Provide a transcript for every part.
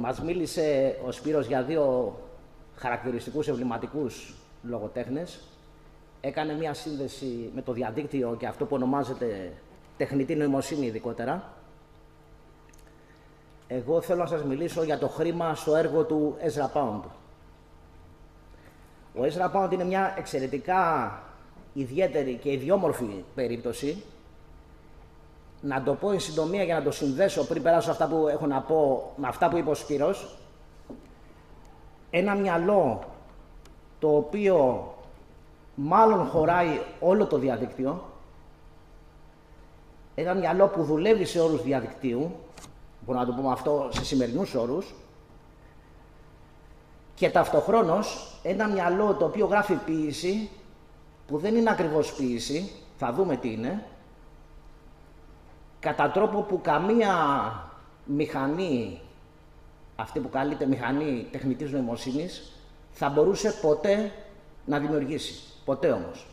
Μας μίλησε ο Σπύρος για δύο χαρακτηριστικούς εμβληματικούς λογοτέχνες. Έκανε μια σύνδεση με το διαδίκτυο και αυτό που ονομάζεται τεχνητή νοημοσύνη ειδικότερα. Εγώ θέλω να σας μιλήσω για το χρήμα στο έργο του Ezra Pound. Ο Ezra Pound είναι μια εξαιρετικά ιδιαίτερη και ιδιόμορφη περίπτωση. Να το πω εν συντομία για να το συνδέσω πριν περάσω αυτά που έχω να πω με αυτά που είπε ο Σπύρος. Ένα μυαλό το οποίο μάλλον χωράει όλο το διαδίκτυο. Ένα μυαλό που δουλεύει σε όρους διαδικτύου, μπορούμε να το πούμε αυτό σε σημερινούς όρους, και ταυτοχρόνως ένα μυαλό το οποίο γράφει ποίηση, που δεν είναι ακριβώς ποίηση, θα δούμε τι είναι, κατά τρόπο που καμία μηχανή, αυτή που καλείται μηχανή τεχνητής νοημοσύνης, θα μπορούσε ποτέ να δημιουργήσει. Ποτέ όμως.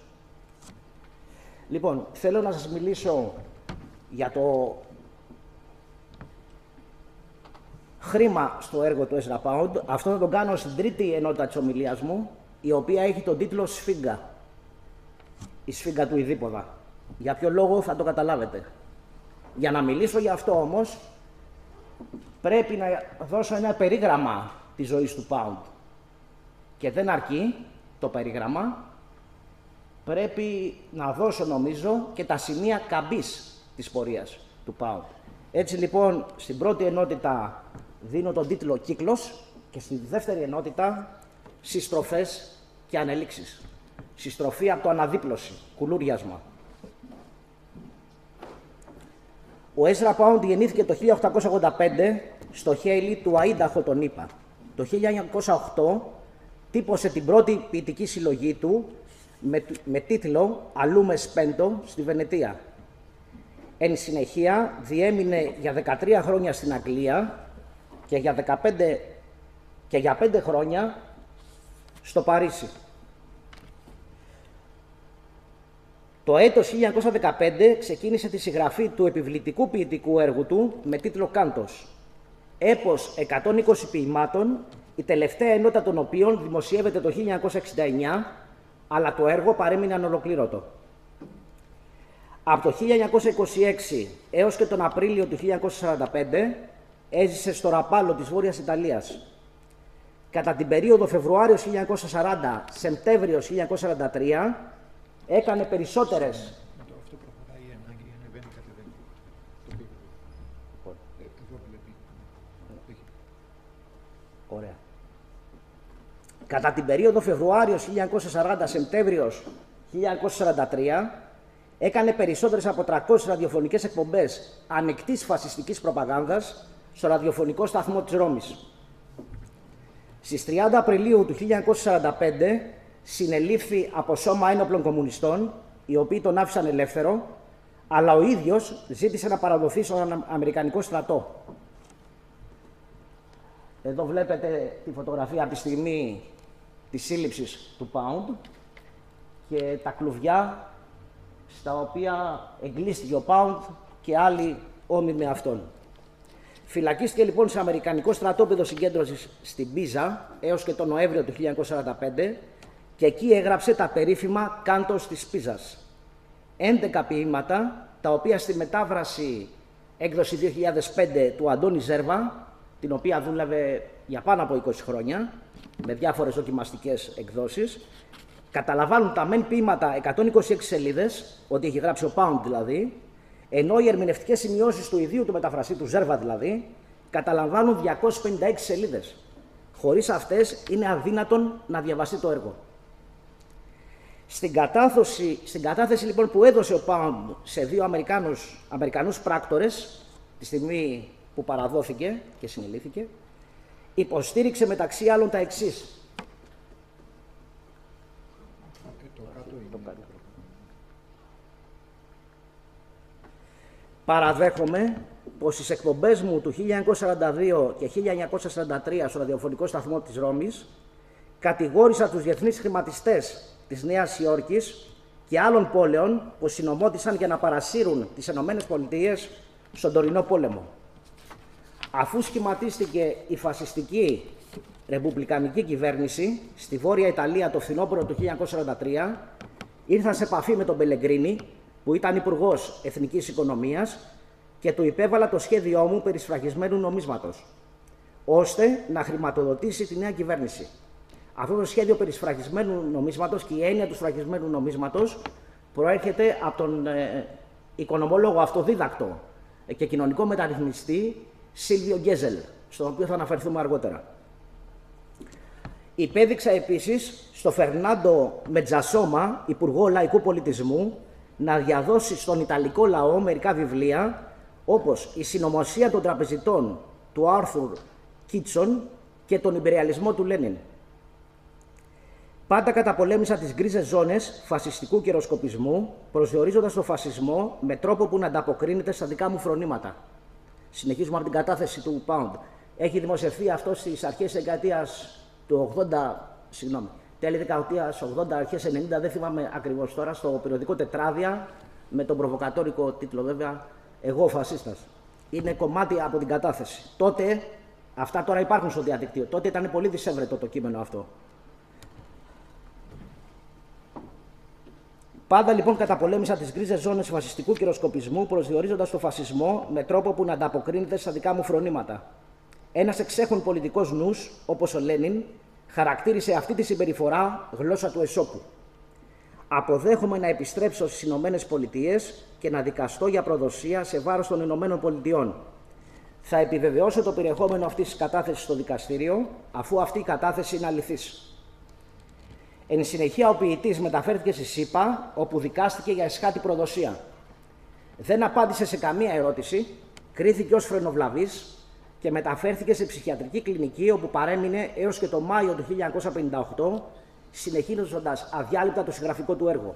Λοιπόν, θέλω να σας μιλήσω για το χρήμα στο έργο του Ezra Pound. Αυτό θα το κάνω στην τρίτη ενότητα της ομιλίας μου, η οποία έχει τον τίτλο «Σφίγγα». Η σφίγγα του Ιδίποδα. Για ποιο λόγο θα το καταλάβετε. Για να μιλήσω για αυτό όμως, πρέπει να δώσω ένα περίγραμμα της ζωής του Pound. Και δεν αρκεί το περίγραμμα, πρέπει να δώσω νομίζω και τα σημεία καμπής της πορείας του Pound. Έτσι λοιπόν, στην πρώτη ενότητα δίνω τον τίτλο «Κύκλος» και στη δεύτερη ενότητα «Συστροφές και ανελήξεις». Συστροφή από το αναδίπλωση, κουλούριασμα. Ο Ezra Pound γεννήθηκε το 1885 στο Χέιλι του Αΐνταχο των ΗΠΑ. Το 1908 τύπωσε την πρώτη ποιητική συλλογή του με τίτλο «Αλούμε Σπέντο» στη Βενετία. Εν συνεχεία διέμεινε για 13 χρόνια στην Αγγλία και για 5 χρόνια στο Παρίσι. Το έτος 1915 ξεκίνησε τη συγγραφή του επιβλητικού ποιητικού έργου του με τίτλο «Κάντος». Έπος 120 ποιημάτων, η τελευταία ενότητα των οποίων δημοσιεύεται το 1969, αλλά το έργο παρέμεινε ανολοκλήρωτο. Από το 1926 έως και τον Απρίλιο του 1945 έζησε στο Ραπάλο της Βόρειας Ιταλίας. Κατά την περίοδο Φεβρουάριο 1940, Σεπτέμβριο 1943, έκανε περισσότερες. Αυτό προχωράει η ανάγκη, ανεβαίνει, κατεβαίνει. Εδώ βλέπει. Ωραία. Κατά την περίοδο Φεβρουάριο 1940, Σεπτέμβριος 1943, έκανε περισσότερες από 300 ραδιοφωνικές εκπομπές ανεκτής φασιστικής προπαγάνδας στο ραδιοφωνικό σταθμό της Ρώμης. Στις 30 Απριλίου του 1945 συνελήφθη από σώμα ένοπλων κομμουνιστών, οι οποίοι τον άφησαν ελεύθερο, αλλά ο ίδιος ζήτησε να παραδοθεί στον Αμερικανικό στρατό. Εδώ βλέπετε τη φωτογραφία από τη στιγμή της σύλληψης του Pound και τα κλουβιά στα οποία εγκλείστηκε ο Pound και άλλοι όμοιμοι με αυτόν. Φυλακίστηκε λοιπόν σε Αμερικανικό στρατόπεδο συγκέντρωσης στην Πίζα έως και τον Νοέμβριο του 1945 και εκεί έγραψε τα περίφημα «Κάντος της Πίζας». 11 ποίηματα, τα οποία στη μετάφραση έκδοση 2005 του Αντώνη Ζέρβα, την οποία δούλευε για πάνω από 20 χρόνια, με διάφορες δοκιμαστικές εκδόσεις, καταλαμβάνουν τα μεν ποίηματα 126 σελίδες, ότι έχει γράψει ο Pound δηλαδή, ενώ οι ερμηνευτικές σημειώσεις του ιδίου του μεταφραστή, του Ζέρβα δηλαδή, καταλαμβάνουν 256 σελίδες. Χωρίς αυτές είναι αδύνατον να διαβαστεί το έργο. Στην κατάθεση λοιπόν που έδωσε ο Pound σε δύο Αμερικανούς πράκτορες, τη στιγμή που παραδόθηκε και συνελήφθηκε, υποστήριξε μεταξύ άλλων τα εξής. Παραδέχομαι πως στις εκπομπές μου του 1942 και 1943 στο ραδιοφωνικό σταθμό της Ρώμης κατηγόρησα τους διεθνείς χρηματιστές της Νέας Υόρκης και άλλων πόλεων που συνομώτησαν για να παρασύρουν τις ΗΠΑ στον τωρινό πόλεμο. Αφού σχηματίστηκε η φασιστική ρεπουμπλικανική κυβέρνηση στη Βόρεια Ιταλία το φθινόπωρο του 1943, ήρθαν σε επαφή με τον Πελεγκρίνη, που ήταν υπουργός Εθνικής Οικονομίας, και του υπέβαλα το σχέδιό μου περί σφραγισμένου νομίσματος, ώστε να χρηματοδοτήσει τη νέα κυβέρνηση. Αυτό το σχέδιο περί σφραγισμένου νομίσματος και η έννοια του σφραγισμένου νομίσματος προέρχεται από τον οικονομολόγο αυτοδίδακτο και κοινωνικό μεταρρυθμιστή Σίλβιο Γκέζελ, στον οποίο θα αναφερθούμε αργότερα. Υπέδειξα επίσης στο Φερνάντο Μετζασόμα, Υπουργό Λαϊκού Πολιτισμού, να διαδώσει στον Ιταλικό λαό μερικά βιβλία, όπως «Η συνωμοσία των τραπεζιτών» του Άρθουρ Κίτσον και «Τον Ιμπεριαλισμό» του Λένιν. Πάντα καταπολέμησα τις γκρίζες ζώνες φασιστικού καιροσκοπισμού, προσδιορίζοντας τον φασισμό με τρόπο που να ανταποκρίνεται στα δικά μου φρονήματα. Συνεχίζουμε από την κατάθεση του Pound. Έχει δημοσιευθεί αυτό στις αρχές της δεκαετίας του 80, τέλη δεκαετίας 80, αρχές 90, δεν θυμάμαι ακριβώς τώρα, στο περιοδικό Τετράδια, με τον προβοκατόρικο τίτλο βέβαια «Εγώ φασίστας». Είναι κομμάτι από την κατάθεση. Τότε, αυτά τώρα υπάρχουν στο διαδικτύο, τότε ήταν πολύ δυσέβρετο το κείμενο αυτό. Πάντα λοιπόν καταπολέμησα τις γκρίζες ζώνες φασιστικού καιροσκοπισμού, προσδιορίζοντας τον φασισμό με τρόπο που να ανταποκρίνεται στα δικά μου φρονήματα. Ένας εξέχων πολιτικός νους, όπως ο Λένιν, χαρακτήρισε αυτή τη συμπεριφορά γλώσσα του Εσώπου. Αποδέχομαι να επιστρέψω στις Ηνωμένες Πολιτείες και να δικαστώ για προδοσία σε βάρος των Ηνωμένων Πολιτειών. Θα επιβεβαιώσω το περιεχόμενο αυτής της κατάθεσης στο δικαστήριο, αφού αυτή η κατάθεση είναι αληθής. Εν συνεχεία, ο ποιητής μεταφέρθηκε στη ΣΥΠΑ, όπου δικάστηκε για εσχάτη προδοσία. Δεν απάντησε σε καμία ερώτηση, κρίθηκε ως φρενοβλαβής και μεταφέρθηκε σε ψυχιατρική κλινική, όπου παρέμεινε έως και το Μάιο του 1958, συνεχίζοντας αδιάλειπτα το συγγραφικό του έργο.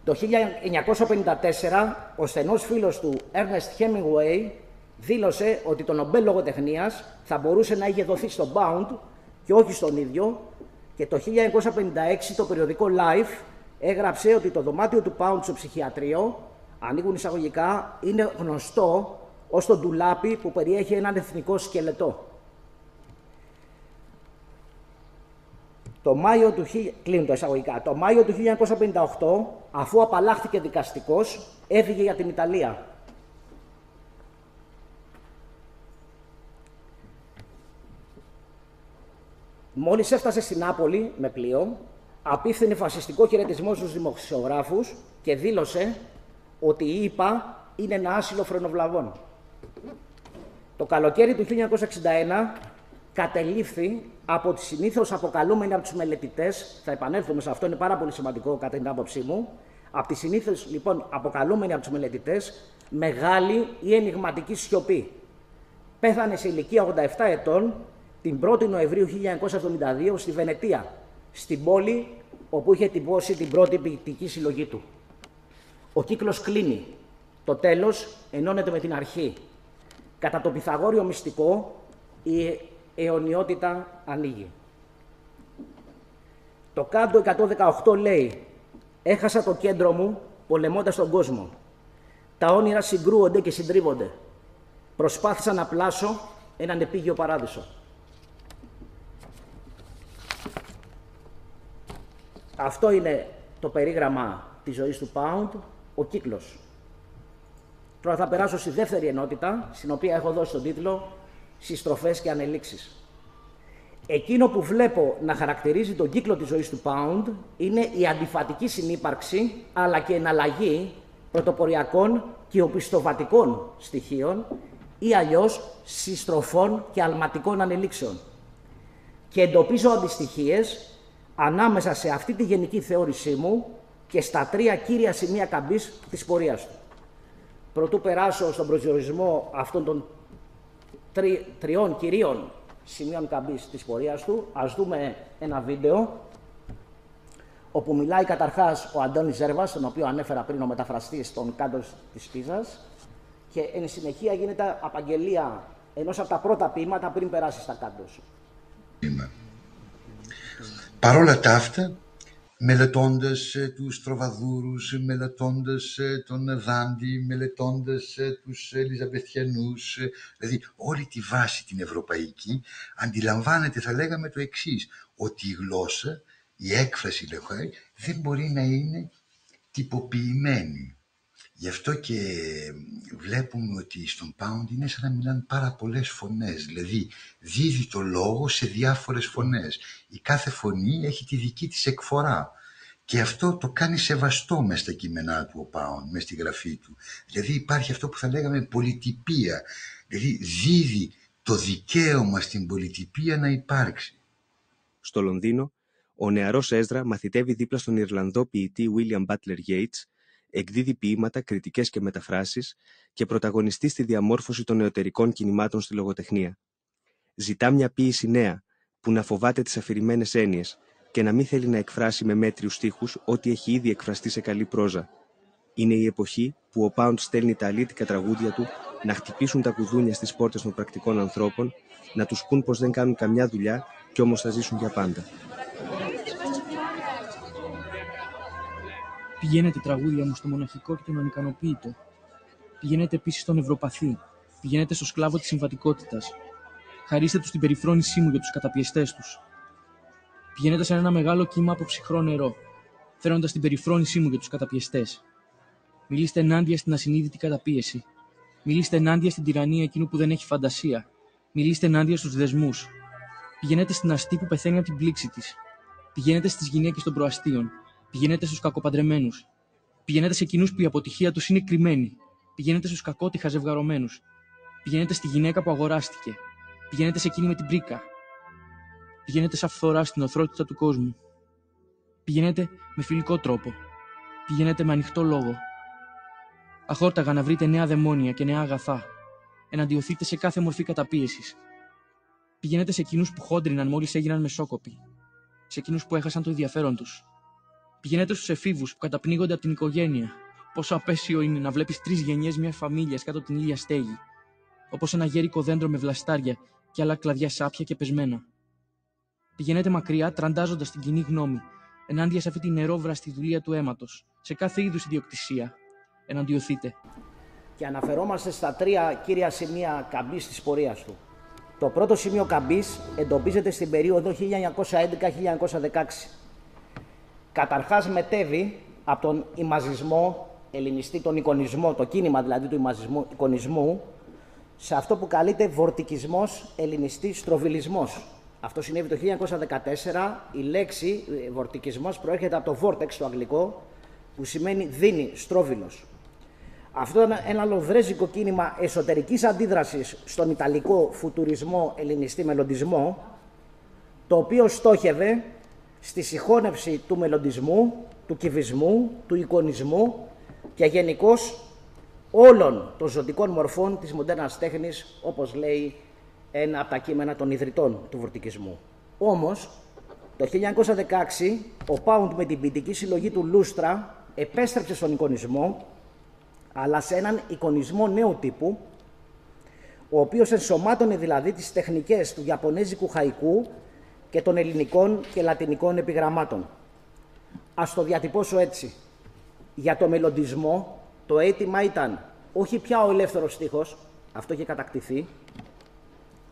Το 1954, ο στενός φίλος του Ernest Hemingway δήλωσε ότι το Νομπέλ Λογοτεχνίας θα μπορούσε να είχε δοθεί στον Pound και όχι στον ίδιο, και το 1956 το περιοδικό Life έγραψε ότι το δωμάτιο του Pound στο ψυχιατρίο, ανοίγουν εισαγωγικά, είναι γνωστό ως το ντουλάπι που περιέχει έναν εθνικό σκελετό. Κλείνουν το εισαγωγικά. Το Μάιο του 1958, αφού απαλλάχθηκε δικαστικός, έφυγε για την Ιταλία. Μόλις έφτασε στην Νάπολη με πλοίο, απίφθινε φασιστικό χαιρετισμό στους δημοσιογράφους και δήλωσε ότι η ΗΠΑ είναι ένα άσυλο φρενοβλαβών. Το καλοκαίρι του 1961 κατελήφθη από τις συνήθως αποκαλούμενοι από τους μελετητές, θα επανέλθουμε σε αυτό, είναι πάρα πολύ σημαντικό κατά την άποψή μου, από τις συνήθως λοιπόν αποκαλούμενοι από τους μελετητές μεγάλη ή ενιγματική σιωπή. Πέθανε σε ηλικία 87 ετών την 1η Νοεμβρίου 1972 στη Βενετία, στην πόλη όπου είχε τυπώσει την πρώτη ποιητική συλλογή του. Ο κύκλος κλείνει. Το τέλος ενώνεται με την αρχή. Κατά το Πυθαγόριο μυστικό, η αιωνιότητα ανοίγει. Το Κάντο 118 λέει «Έχασα το κέντρο μου πολεμώντας τον κόσμο. Τα όνειρα συγκρούονται και συντρίβονται. Προσπάθησα να πλάσω έναν επίγειο παράδεισο». Αυτό είναι το περίγραμμα της ζωής του Pound, ο κύκλος. Τώρα θα περάσω στη δεύτερη ενότητα, στην οποία έχω δώσει τον τίτλο «Συστροφές και ανελήξεις». Εκείνο που βλέπω να χαρακτηρίζει τον κύκλο της ζωής του Pound είναι η αντιφατική συνύπαρξη, αλλά και εναλλαγή πρωτοποριακών και οπισθοβατικών στοιχείων ή αλλιώς συστροφών και αλματικών ανελήξεων. Και εντοπίζω αντιστοιχίες ανάμεσα σε αυτή τη γενική θεώρησή μου και στα τρία κύρια σημεία καμπής της πορείας του. Προτού περάσω στον προσδιορισμό αυτών των τριών κυρίων σημείων καμπής της πορείας του, ας δούμε ένα βίντεο όπου μιλάει καταρχάς ο Αντώνης Ζέρβας, τον οποίο ανέφερα πριν, ο μεταφραστής των Κάντος της Πίζας, και εν συνεχεία γίνεται απαγγελία ενός από τα πρώτα ποίηματα πριν περάσει στα Κάντος. Παρ' όλα τα αυτά, μελετώντας τους τροβαδούρους, μελετώντας τον Δάντη, μελετώντας τους Ελιζαβεθιανούς, δηλαδή όλη τη βάση την ευρωπαϊκή, αντιλαμβάνεται, θα λέγαμε, το εξής, ότι η γλώσσα, η έκφραση, δεν μπορεί να είναι τυποποιημένη. Γι' αυτό και βλέπουμε ότι στον Pound είναι σαν να μιλάνε πάρα πολλές φωνές, δηλαδή δίδει το λόγο σε διάφορες φωνές. Η κάθε φωνή έχει τη δική της εκφορά και αυτό το κάνει σεβαστό μες στα κείμενά του ο Pound, μες στη γραφή του. Δηλαδή υπάρχει αυτό που θα λέγαμε πολυτυπία, δηλαδή δίδει το δικαίωμα στην πολυτυπία να υπάρξει. Στο Λονδίνο, ο νεαρός Έσδρα μαθητεύει δίπλα στον Ιρλανδό ποιητή William Butler Yeats, εκδίδει ποίηματα, κριτικές και μεταφράσεις και πρωταγωνιστεί στη διαμόρφωση των νεωτερικών κινημάτων στη λογοτεχνία. Ζητά μια ποίηση νέα, που να φοβάται τις αφηρημένες έννοιες και να μην θέλει να εκφράσει με μέτριους στίχους ό,τι έχει ήδη εκφραστεί σε καλή πρόζα. Είναι η εποχή που ο Πάουντ στέλνει τα αλήτικα τραγούδια του να χτυπήσουν τα κουδούνια στις πόρτες των πρακτικών ανθρώπων, να τους πούν πως δεν κάνουν καμιά δουλειά κι όμως θα ζήσουν για πάντα. Πηγαίνετε, τραγούδια μου, στο μοναχικό και τον ανικανοποίητο. Πηγαίνετε επίσης στον ευρωπαθή. Πηγαίνετε στο σκλάβο της συμβατικότητας. Χαρίστε τους την περιφρόνησή μου για τους καταπιεστές τους. Πηγαίνετε σαν ένα μεγάλο κύμα από ψυχρό νερό, φέροντας την περιφρόνησή μου για τους καταπιεστές. Μιλήστε ενάντια στην ασυνείδητη καταπίεση. Μιλήστε ενάντια στην τυραννία εκείνου που δεν έχει φαντασία. Μιλήστε ενάντια στους δεσμούς. Πηγαίνετε στην αστή που πεθαίνει από την πλήξη της. Πηγαίνετε στις γυναίκες των προαστίων. Πηγαίνετε στους κακοπαντρεμένους. Πηγαίνετε σε εκείνους που η αποτυχία τους είναι κρυμμένη. Πηγαίνετε στους κακότυχα ζευγαρωμένους. Πηγαίνετε στη γυναίκα που αγοράστηκε. Πηγαίνετε σε εκείνη με την πρίκα. Πηγαίνετε σαν φθορά στην οθρότητα του κόσμου. Πηγαίνετε με φιλικό τρόπο. Πηγαίνετε με ανοιχτό λόγο. Αχόρταγα να βρείτε νέα δαιμόνια και νέα αγαθά. Εναντιωθείτε σε κάθε μορφή καταπίεσης. Πηγαίνετε σε εκείνους που χόντριναν μόλις έγιναν μεσόκοποι. Σε εκείνους που έχασαν το ενδιαφέρον τους. Πηγαίνετε στους εφήβους που καταπνίγονται από την οικογένεια. Πόσο απέσιο είναι να βλέπεις 3 γενιές μιας φαμίλιας κάτω από την ίδια στέγη. Όπως ένα γέρικο δέντρο με βλαστάρια και άλλα κλαδιά σάπια και πεσμένα. Πηγαίνετε μακριά, τραντάζοντας την κοινή γνώμη, ενάντια σε αυτή την νερόβραστη δουλεία του αίματος, σε κάθε είδους ιδιοκτησία. Εναντιωθείτε. Και αναφερόμαστε στα 3 κύρια σημεία καμπής της πορείας του. Το πρώτο σημείο καμπής εντοπίζεται στην περίοδο 1911-1916. Καταρχάς μετέβη από τον ημαζισμό, ελληνιστή τον εικονισμό, το κίνημα δηλαδή του ημαζισμού, εικονισμού, σε αυτό που καλείται βορτικισμός, ελληνιστή στροβιλισμός. Αυτό συνέβη το 1914. Η λέξη βορτικισμός προέρχεται από το vortex στο αγγλικό, που σημαίνει δίνει, στρόβιλος. Αυτό ήταν ένα λονδρέζικο κίνημα εσωτερικής αντίδρασης στον ιταλικό φουτουρισμό, ελληνιστή μελλοντισμό, το οποίο στόχευε στη συγχώνευση του μελλοντισμού, του κυβισμού, του εικονισμού και γενικώς όλων των ζωτικών μορφών της μοντέρνας τέχνης, όπως λέει ένα από τα κείμενα των ιδρυτών του βορτικισμού. Όμως, το 1916, ο Πάουντ με την ποιητική συλλογή του Λούστρα επέστρεψε στον εικονισμό, αλλά σε έναν εικονισμό νέου τύπου, ο οποίος ενσωμάτωνε δηλαδή τις τεχνικές του Ιαπωνέζικου χαϊκού και των ελληνικών και λατινικών επιγραμμάτων. Ας το διατυπώσω έτσι. Για το μελλοντισμό, το αίτημα ήταν όχι πια ο ελεύθερος στίχος, αυτό είχε κατακτηθεί,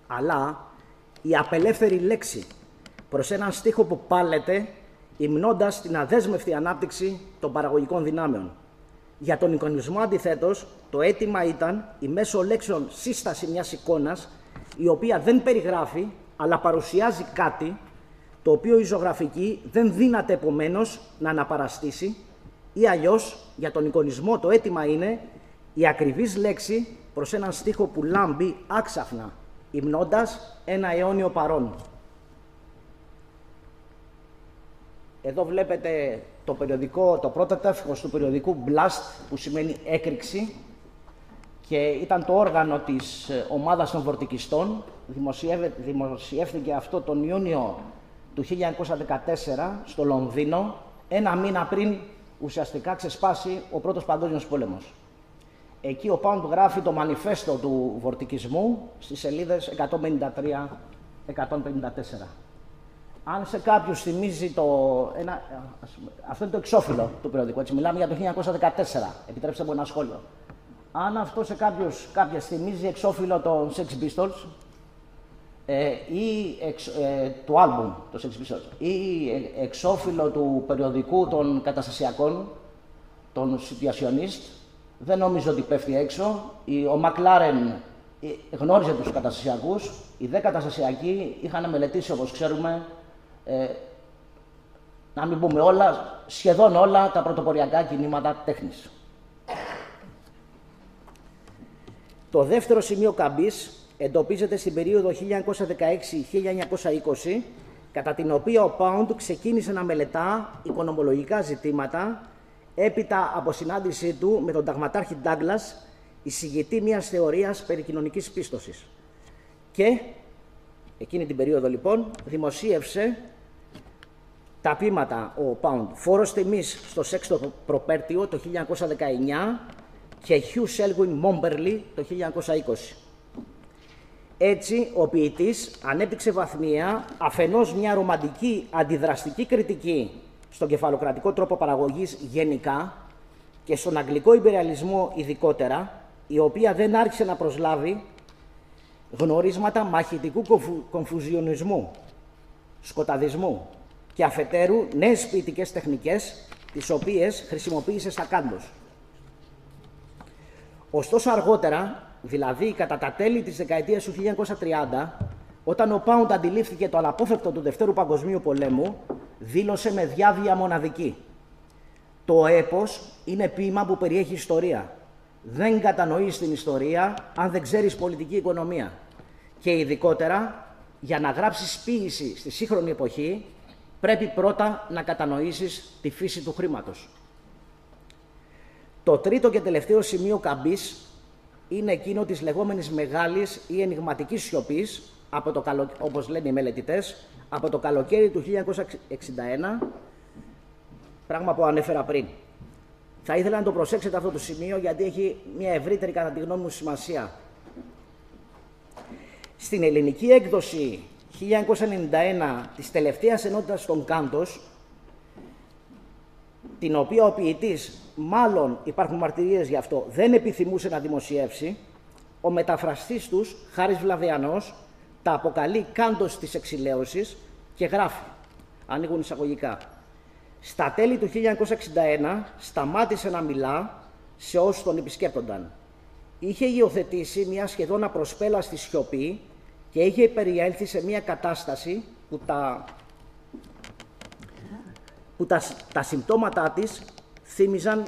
αλλά η απελεύθερη λέξη προς έναν στίχο που πάλεται, υμνώντας την αδέσμευτη ανάπτυξη των παραγωγικών δυνάμεων. Για τον εικονισμό, αντιθέτως, το αίτημα ήταν η μέσω λέξεων σύσταση μιας εικόνας, η οποία δεν περιγράφει, αλλά παρουσιάζει κάτι, το οποίο η ζωγραφική δεν δύναται επομένως να αναπαραστήσει, ή αλλιώς, για τον εικονισμό, το αίτημα είναι η ακριβής λέξη προς έναν στίχο που λάμπει άξαφνα, υμνώντας ένα αιώνιο παρόν. Εδώ βλέπετε το περιοδικό, το πρώτο τεύχος του περιοδικού Blast, που σημαίνει έκρηξη, και ήταν το όργανο της ομάδας των βορτικιστών. Δημοσιεύθηκε αυτό τον Ιούνιο του 1914 στο Λονδίνο, ένα μήνα πριν ουσιαστικά ξεσπάσει ο Πρώτος Παγκόσμιος Πόλεμος. Εκεί ο Πάουντ γράφει το μανιφέστο του βορτικισμού στις σελίδες 153-154. Αν σε κάποιους θυμίζει αυτό είναι το εξώφυλλο του περιοδικού, έτσι μιλάμε για το 1914, επιτρέψτε μου ένα σχόλιο. Αν αυτό σε κάποιες θυμίζει εξώφυλλο των Sex Pistols ή του άλμπουμ των Sex Pistols ή εξώφυλλο του περιοδικού των καταστασιακών, των Situationist, δεν νομίζω ότι πέφτει έξω. Ο Μακλάρεν γνώριζε τους καταστασιακούς, οι δε καταστασιακοί είχαν μελετήσει, όπως ξέρουμε, να μην πούμε όλα, σχεδόν όλα τα πρωτοποριακά κινήματα τέχνης. Το δεύτερο σημείο καμπής εντοπίζεται στην περίοδο 1916-1920, κατά την οποία ο Pound ξεκίνησε να μελετά οικονομολογικά ζητήματα έπειτα από συνάντησή του με τον ταγματάρχη Ντάγκλας, εισηγητή μιας θεωρίας περί κοινωνικής πίστοσης. Και εκείνη την περίοδο λοιπόν δημοσίευσε τα ποίηματα ο Pound «Φόρος τιμής στο σέξτο προπέρτιο» το 1919 και «Hugh Selwyn Momberly» το 1920. Έτσι, ο ποιητής ανέπτυξε βαθμία αφενός μια ρομαντική αντιδραστική κριτική στον κεφαλοκρατικό τρόπο παραγωγής γενικά και στον αγγλικό ιμπεριαλισμό ειδικότερα, η οποία δεν άρχισε να προσλάβει γνωρίσματα μαχητικού κομφουζιονισμού, σκοταδισμού και αφετέρου νέες ποιητικές τεχνικές, τις οποίες χρησιμοποίησε στα κάντος. Ωστόσο αργότερα, δηλαδή κατά τα τέλη της δεκαετίας του 1930, όταν ο Pound αντιλήφθηκε το αναπόφευκτο του Δευτέρου Παγκοσμίου Πολέμου, δήλωσε με διάβια μοναδική: «Το έπος είναι ποίημα που περιέχει ιστορία. Δεν κατανοείς την ιστορία αν δεν ξέρεις πολιτική οικονομία. Και ειδικότερα, για να γράψεις ποίηση στη σύγχρονη εποχή, πρέπει πρώτα να κατανοήσεις τη φύση του χρήματος». Το τρίτο και τελευταίο σημείο καμπής είναι εκείνο της λεγόμενης μεγάλης ή ενιγματικής σιωπής, όπως λένε οι μελετητές, από το καλοκαίρι του 1961, πράγμα που ανέφερα πριν. Θα ήθελα να το προσέξετε αυτό το σημείο, γιατί έχει μια ευρύτερη, κατά τη γνώμη μου, σημασία. Στην ελληνική έκδοση 1991 της τελευταίας ενότητας των Κάντος, την οποία ο ποιητής, μάλλον υπάρχουν μαρτυρίες γι' αυτό, δεν επιθυμούσε να δημοσιεύσει, ο μεταφραστής τους, Χάρης Βλαβιανός, τα αποκαλεί Κάντος της εξηλαίωσης και γράφει, ανοίγουν εισαγωγικά: «Στα τέλη του 1961 σταμάτησε να μιλά σε όσους τον επισκέπτονταν. Είχε υιοθετήσει μια σχεδόν απροσπέλαστη σιωπή και είχε περιέλθει σε μια κατάσταση που τα συμπτώματά της θύμιζαν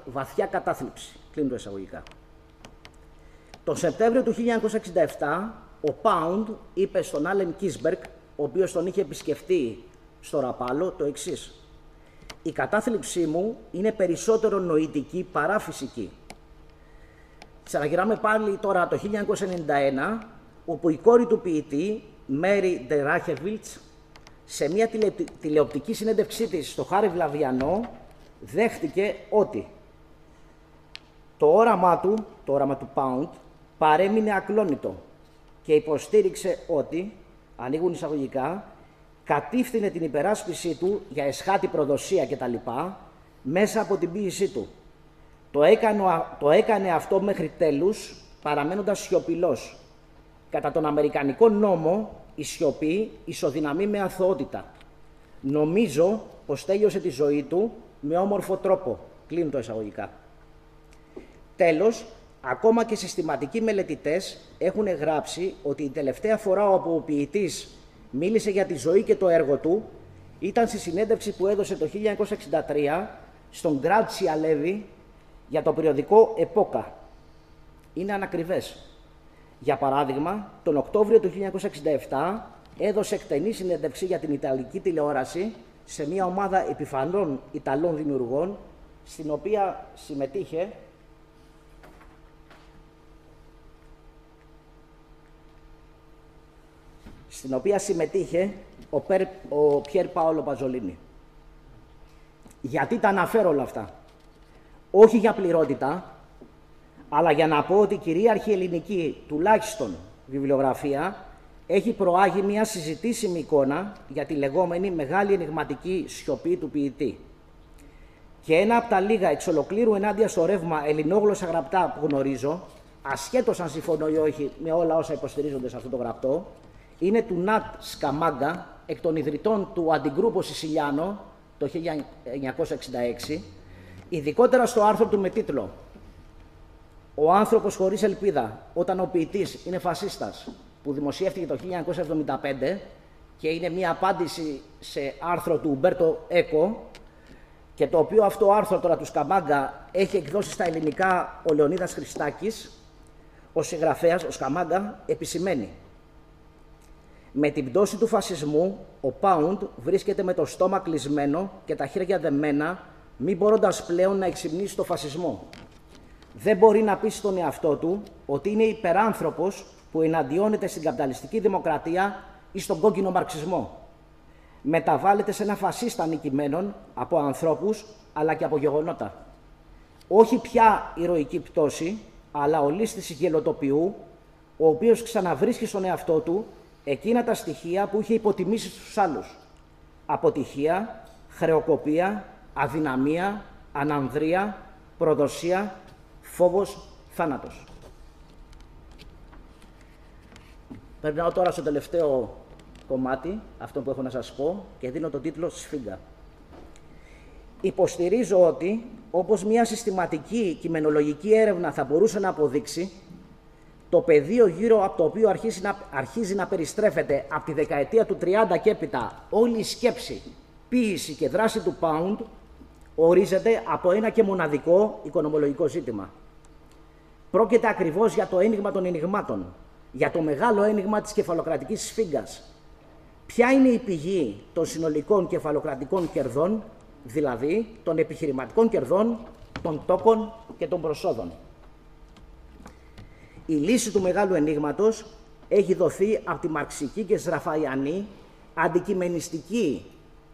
βαθιά κατάθλιψη». Κλείνω το εισαγωγικά. Τον Σεπτέμβριο του 1967, ο Pound είπε στον Άλεν Κίσμπερκ, ο οποίος τον είχε επισκεφτεί στο Ραπάλο, το εξής: «Η κατάθλιψή μου είναι περισσότερο νοητική παρά φυσική». Ξαναγυράμε πάλι τώρα το 1991, όπου η κόρη του ποιητή, Μέρι Ντε Ράχεβιλτς, σε μια τηλεοπτική συνέντευξή της στο Χάρη Βλαβιανό, δέχτηκε ότι το όραμα του Pound, παρέμεινε ακλόνητο και υποστήριξε ότι, ανοίγουν εισαγωγικά, κατήφθηνε την υπεράσπιση του για εσχάτη προδοσία κτλ. Μέσα από την ποίησή του. Το έκανε αυτό μέχρι τέλους, παραμένοντας σιωπηλός. Κατά τον Αμερικανικό νόμο, η σιωπή ισοδυναμεί με αθωότητα. Νομίζω πως τέλειωσε τη ζωή του με όμορφο τρόπο. Κλείνω το εισαγωγικά. Τέλος, ακόμα και συστηματικοί μελετητές έχουν γράψει ότι η τελευταία φορά όπου ο ποιητής μίλησε για τη ζωή και το έργο του ήταν στη συνέντευξη που έδωσε το 1963 στον Γκράτσια Λέβη για το περιοδικό Επόκα. Είναι ανακριβές. Για παράδειγμα, τον Οκτώβριο του 1967 έδωσε εκτενή συνέντευξη για την Ιταλική τηλεόραση σε μια ομάδα επιφανών Ιταλών δημιουργών, στην οποία συμμετείχε ο Πιέρ Πάολο Παζολίνι. Γιατί τα αναφέρω όλα αυτά? Όχι για πληρότητα, αλλά για να πω ότι η κυρίαρχη ελληνική, τουλάχιστον βιβλιογραφία, έχει προάγει μια συζητήσιμη εικόνα για τη λεγόμενη μεγάλη ενιγματική σιωπή του ποιητή. Και ένα από τα λίγα εξ ολοκλήρου ενάντια στο ρεύμα ελληνόγλωσσα γραπτά που γνωρίζω, ασχέτως αν συμφωνώ ή όχι με όλα όσα υποστηρίζονται σε αυτό το γραπτό, είναι του Νατ Σκαμάγκα, εκ των ιδρυτών του Αντιγκρούπο Σισιλιάνο το 1966, ειδικότερα στο άρθρο του με τίτλο «Ο άνθρωπος χωρίς ελπίδα όταν ο ποιητής είναι φασίστας», που δημοσιεύτηκε το 1975 και είναι μια απάντηση σε άρθρο του Ουμπέρτο Έκο, και το οποίο αυτό άρθρο τώρα του Σκαμάγκα έχει εκδώσει στα ελληνικά ο Λεωνίδας Χριστάκης. Ο συγγραφέας, ο Σκαμάγκα, επισημαίνει: «Με την πτώση του φασισμού, ο Πάουντ βρίσκεται με το στόμα κλεισμένο και τα χέρια δεμένα, μη μπορώντας πλέον να εξυμνήσει το φασισμό. Δεν μπορεί να πει στον εαυτό του ότι είναι υπεράνθρωπος που εναντιώνεται στην καπιταλιστική δημοκρατία ή στον κόκκινο μαρξισμό. Μεταβάλλεται σε ένα φασίστα νικημένον από ανθρώπους αλλά και από γεγονότα. Όχι πια ηρωική πτώση, αλλά ο λίστης γελοτοποιού, ο οποίος ξαναβρίσκει στον εαυτό του εκείνα τα στοιχεία που είχε υποτιμήσει στους άλλους. Αποτυχία, χρεοκοπία, αδυναμία, ανανδρεία, προδοσία, φόβος, θάνατος». Περνάω τώρα στο τελευταίο κομμάτι, αυτό που έχω να σας πω, και δίνω τον τίτλο «Σφίγγα». Υποστηρίζω ότι, όπως μια συστηματική κειμενολογική έρευνα θα μπορούσε να αποδείξει, το πεδίο γύρω από το οποίο αρχίζει να περιστρέφεται από τη δεκαετία του 30 και έπειτα όλη η σκέψη, ποίηση και δράση του Πάουντ ορίζεται από ένα και μοναδικό οικονομολογικό ζήτημα. Πρόκειται ακριβώς για το ένιγμα των ενιγμάτων, για το μεγάλο ένιγμα της κεφαλοκρατικής σφίγγας. Ποια είναι η πηγή των συνολικών κεφαλοκρατικών κερδών, δηλαδή των επιχειρηματικών κερδών, των τόκων και των προσόδων. Η λύση του μεγάλου ενίγματος έχει δοθεί από τη μαρξική και σραφαϊανή αντικειμενιστική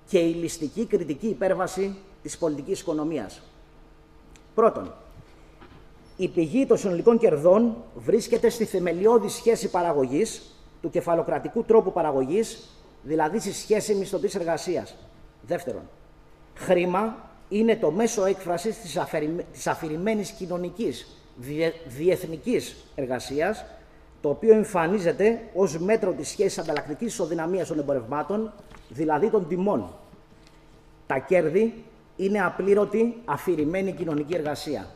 και ηλιστική κριτική υπέρβαση της πολιτικής οικονομίας. Πρώτον, η πηγή των συνολικών κερδών βρίσκεται στη θεμελιώδη σχέση παραγωγής, του κεφαλοκρατικού τρόπου παραγωγής, δηλαδή στη σχέση μισθωτής εργασίας. Δεύτερον, χρήμα είναι το μέσο έκφρασης της αφηρημένης κοινωνικής, διεθνικής εργασίας, το οποίο εμφανίζεται ως μέτρο της σχέσης ανταλλακτικής ισοδυναμίας των εμπορευμάτων, δηλαδή των τιμών. Τα κέρδη είναι απλήρωτη, αφηρημένη κοινωνική εργασία.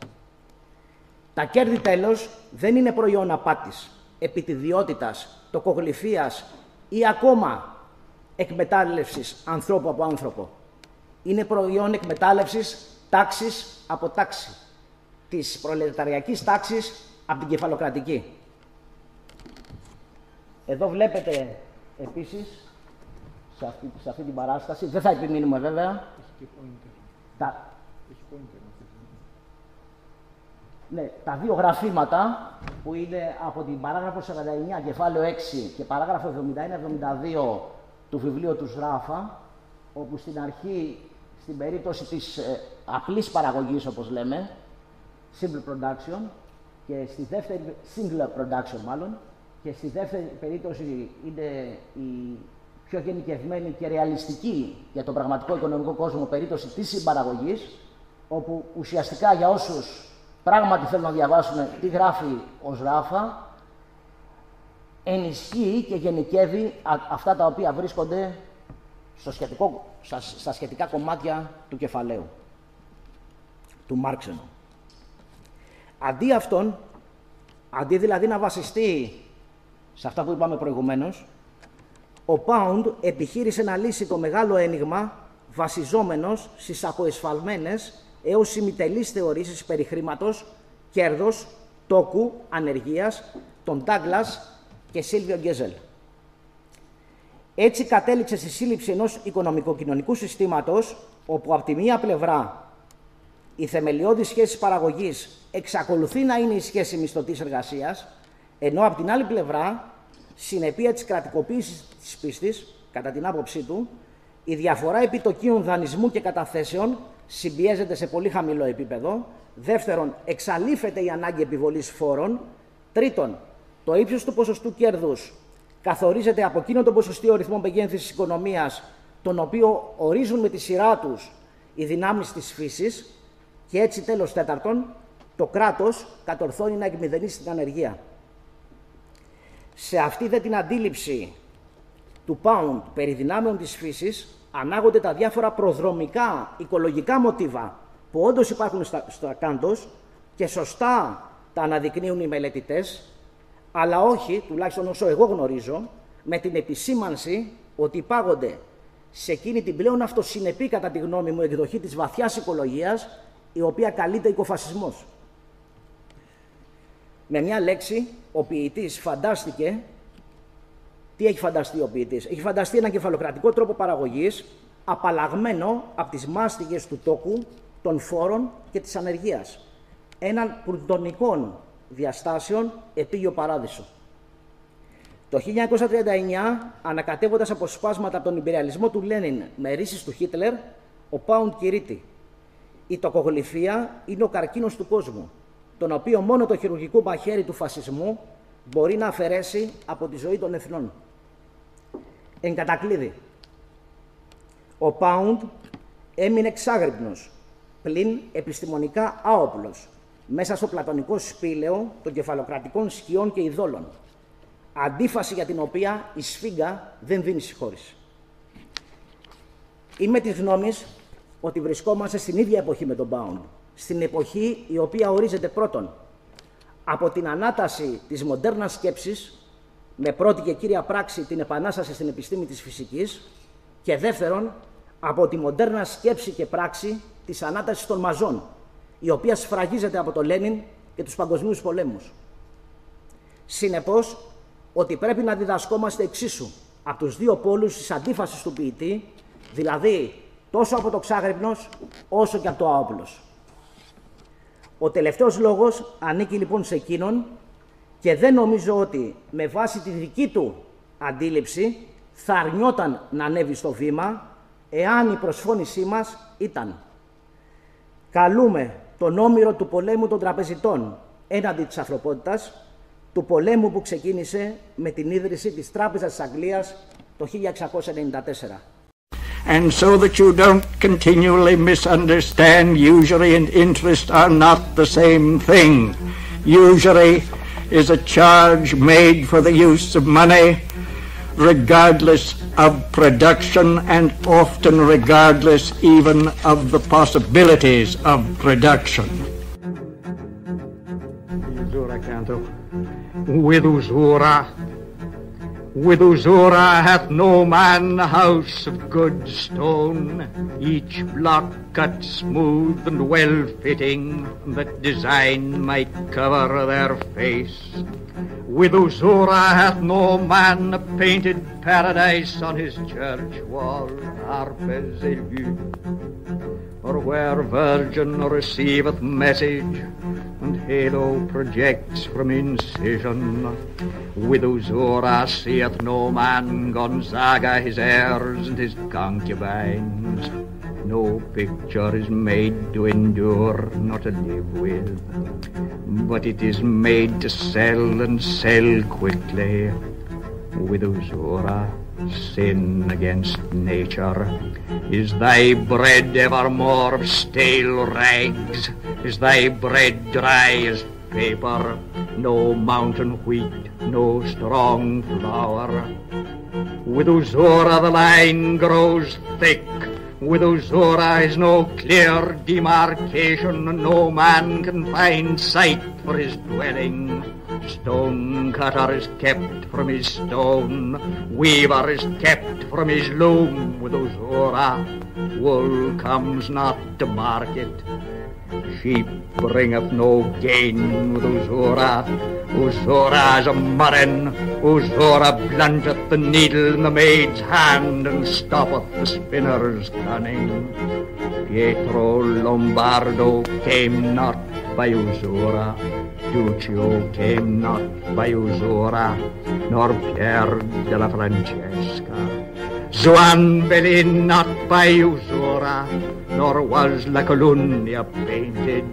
Τα κέρδη, τέλος, δεν είναι προϊόν απάτης, επιτιδιότητας, τοκογλυφίας ή ακόμα εκμετάλλευσης ανθρώπου από άνθρωπο. Είναι προϊόν εκμετάλλευσης τάξης από τάξη, της προλεταριακής τάξης από την κεφαλοκρατική. Εδώ βλέπετε επίσης, σε αυτή την παράσταση, δεν θα επιμείνουμε βέβαια, τα δύο γραφήματα που είναι από την παράγραφο 49, κεφάλαιο 6 και παράγραφο 71-72 του βιβλίου του Σράφα, όπου στην αρχή, στην περίπτωση της απλής παραγωγής, όπως λέμε, simple production, και στη δεύτερη, single production μάλλον, και στη δεύτερη περίπτωση είναι η πιο γενικευμένη και ρεαλιστική για τον πραγματικό οικονομικό κόσμο περίπτωση της συμπαραγωγής, όπου ουσιαστικά για όσους πράγματι θέλουν να διαβάσουν τι γράφει ο Σράφα, ενισχύει και γενικεύει αυτά τα οποία βρίσκονται στα σχετικά κομμάτια του κεφαλαίου, του Μάρξ εννοώ. Αντί δηλαδή να βασιστεί σε αυτά που είπαμε προηγουμένως, ο Πάουντ επιχείρησε να λύσει το μεγάλο ένιγμα βασιζόμενος στις αποεσφαλμένες έως ημιτελείς θεωρήσεις περί χρήματος, κέρδος, τόκου, ανεργίας, των Ντάγκλας και Σίλβιο Γκέζελ. Έτσι κατέληξε στη σύλληψη ενός οικονομικοκοινωνικού συστήματος, όπου από τη μία πλευρά η θεμελιώδη σχέση παραγωγής εξακολουθεί να είναι η σχέση μισθωτής εργασίας, ενώ από την άλλη πλευρά, συνεπία της κρατικοποίησης της πίστης, κατά την άποψή του, η διαφορά επιτοκίων δανεισμού και καταθέσεων συμπιέζεται σε πολύ χαμηλό επίπεδο. Δεύτερον, εξαλείφεται η ανάγκη επιβολής φόρων. Τρίτον, το ύψος του ποσοστού κέρδους καθορίζεται από εκείνο τον ποσοστιαίο ρυθμό μεγέθυνσης της οικονομίας, τον οποίο ορίζουν με τη σειρά τους οι δυνάμεις της φύσης, και έτσι τέλος τέταρτον, το κράτος κατορθώνει να εκμηδενίσει την ανεργία. Σε αυτή δε την αντίληψη του Pound περί δυνάμεων της φύσης ανάγονται τα διάφορα προδρομικά οικολογικά μοτίβα που όντως υπάρχουν στο Κάντος και σωστά τα αναδεικνύουν οι μελετητές, αλλά όχι, τουλάχιστον όσο εγώ γνωρίζω, με την επισήμανση ότι υπάγονται σε εκείνη την πλέον αυτοσυνεπή, κατά τη γνώμη μου, εκδοχή της βαθιάς οικολογίας, η οποία καλείται οικοφασισμός. Με μια λέξη, ο ποιητής φαντάστηκε. Τι έχει φανταστεί ο ποιητής? Έχει φανταστεί έναν κεφαλοκρατικό τρόπο παραγωγής, απαλλαγμένο από τις μάστιγες του τόκου, των φόρων και της ανεργίας. Έναν πλουτονικών διαστάσεων επίγειο παράδεισο. Το 1939, ανακατεύοντας αποσπάσματα από τον υπεριαλισμό του Λένιν με ρίσεις του Χίτλερ, ο Pound κηρύττει: η τοκογλυφία είναι ο καρκίνος του κόσμου, τον οποίο μόνο το χειρουργικό μαχαίρι του φασισμού μπορεί να αφαιρέσει από τη ζωή των εθνών. Εν κατακλείδη, ο Pound έμεινε εξάγρυπνος, πλην επιστημονικά άοπλος, μέσα στο πλατωνικό σπήλαιο των κεφαλοκρατικών σκιών και ειδόλων, αντίφαση για την οποία η σφίγγα δεν δίνει συγχώρηση. Είμαι της γνώμης ότι βρισκόμαστε στην ίδια εποχή με τον Pound, στην εποχή η οποία ορίζεται πρώτον από την ανάταση της μοντέρνας σκέψης, με πρώτη και κύρια πράξη την επανάσταση στην επιστήμη της φυσικής, και δεύτερον από τη μοντέρνα σκέψη και πράξη της ανάτασης των μαζών, η οποία σφραγίζεται από τον Λένιν και τους παγκοσμίους πολέμους. Συνεπώς, ότι πρέπει να διδασκόμαστε εξίσου από τους δύο πόλους της αντίφασης του ποιητή, δηλαδή τόσο από το ξάγρυπνος όσο και από το άοπλος. Ο τελευταίος λόγος ανήκει λοιπόν σε εκείνον και δεν νομίζω ότι με βάση τη δική του αντίληψη θα αρνιόταν να ανέβει στο βήμα εάν η προσφώνησή μας ήταν: καλούμε τον όμηρο του πολέμου των τραπεζιτών έναντι της ανθρωπότητας, του πολέμου που ξεκίνησε με την ίδρυση της Τράπεζας της Αγγλίας το 1694. And so that you don't continually misunderstand, usury and interest are not the same thing. Usury is a charge made for the use of money, regardless of production and often regardless even of the possibilities of production. Usura canto. With usura hath no man a house of good stone, each block cut smooth and well-fitting, that design might cover their face. With usura hath no man a painted paradise on his church wall, Arpes élu, or where virgin receiveth message, and halo projects from incision. With usura seeth no man Gonzaga his heirs and his concubines. No picture is made to endure, nor to live with, but it is made to sell and sell quickly. With usura, sin against nature. Is thy bread evermore of stale rags? Is thy bread dry as paper? No mountain wheat, no strong flour. With usura the line grows thick. With usura is no clear demarcation. No man can find site for his dwelling. Stone cutter is kept from his stone. Weaver is kept from his loom. With usura, wool comes not to market. Sheep bringeth no gain with usura. Usura is a murrain. Usura plungeth the needle in the maid's hand and stoppeth the spinner's cunning. Pietro Lombardo came not by usura. Duccio came not by usura, nor Pier della Francesca. Zuanbeli not by Usura, nor was La Colunia painted.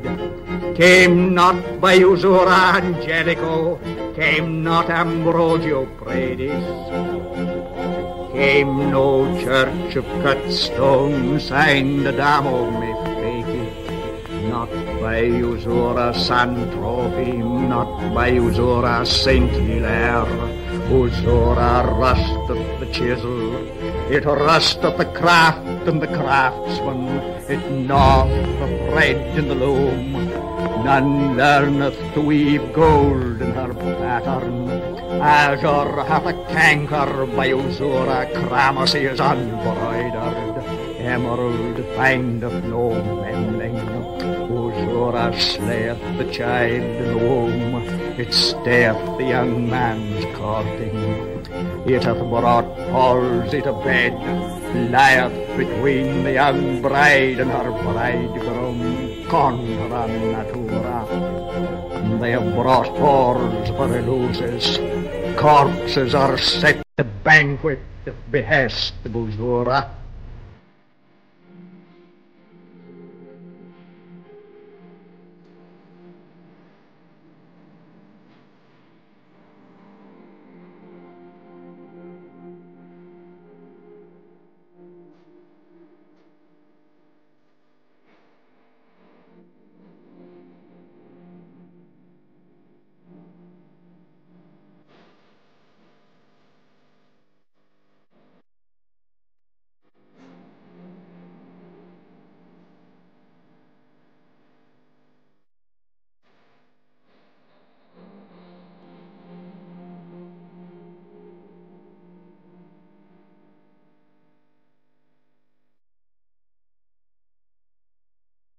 Came not by Usura Angelico, came not Ambrogio Predis. Came no church of cut stone, signed Adamo me fake it. Not by Usura San Tropim, not by Usura Saint Hilaire. Usura rusteth the chisel, it rusteth the craft and the craftsman, it gnaweth the thread in the loom. None learneth to weave gold in her pattern. Azure hath a canker by Usura, Cramoisy is unbroidered. Emerald findeth no mending. Usura slayeth the child in the womb, it stayeth the young man's courting. It hath brought palsy to bed, lieth between the young bride and her bridegroom, contra natura. They have brought whores for illuses, corpses are set to banquet at behest of Usura.